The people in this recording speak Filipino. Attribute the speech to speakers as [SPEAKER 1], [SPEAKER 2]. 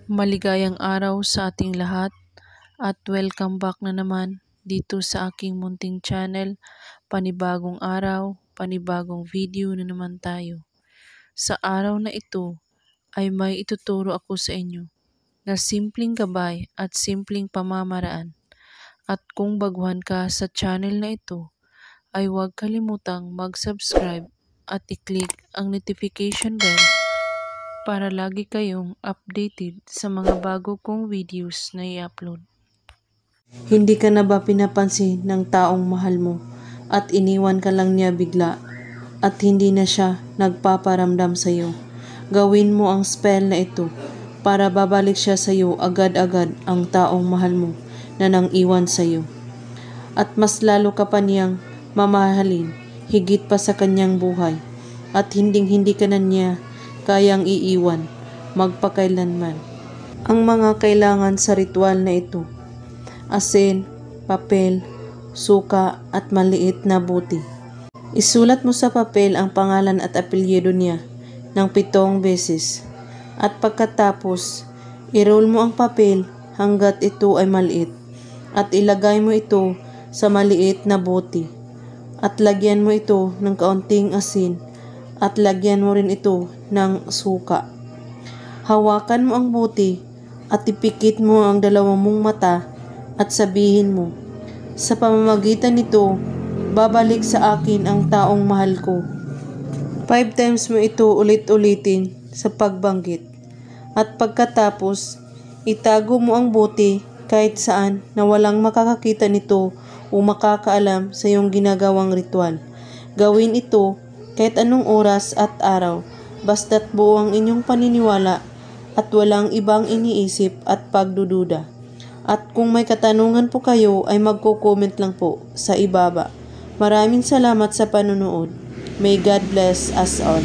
[SPEAKER 1] Maligayang araw sa ating lahat at welcome back na naman dito sa aking munting channel. Panibagong araw, panibagong video na naman tayo. Sa araw na ito ay may ituturo ako sa inyo na simpleng gabay at simpleng pamamaraan. At kung baguhan ka sa channel na ito, ay huwag kalimutang mag-subscribe at i-click ang notification bell para lagi kayong updated sa mga bago kong videos na i-upload.
[SPEAKER 2] Hindi ka na ba pinapansin ng taong mahal mo at iniwan ka lang niya bigla at hindi na siya nagpaparamdam sa iyo? Gawin mo ang spell na ito para babalik siya sa iyo agad-agad ang taong mahal mo na nang iwan sa iyo. At mas lalo ka pa niyang mamahalin higit pa sa kanyang buhay at hindi ka na niya kayang iiwan magpakailanman. Ang mga kailangan sa ritual na ito: asin, papel, suka at maliit na buti. Isulat mo sa papel ang pangalan at apelyido niya ng 7 beses. At pagkatapos, i-roll mo ang papel hanggat ito ay maliit at ilagay mo ito sa maliit na buti. At lagyan mo ito ng kaunting asin at lagyan mo rin ito ng suka. Hawakan mo ang buti at ipikit mo ang dalawang mong mata at sabihin mo, sa pamamagitan nito, babalik sa akin ang taong mahal ko. 5 times mo ito ulit-ulitin sa pagbanggit. At pagkatapos, itago mo ang buti kahit saan na walang makakakita nito o makakaalam sa iyong ginagawang ritual. Gawin ito kahit anong oras at araw, basta't buo ang inyong paniniwala at walang ibang iniisip at pagdududa. At kung may katanungan po kayo ay magko-comment lang po sa ibaba. Maraming salamat sa panonood. May God bless us all.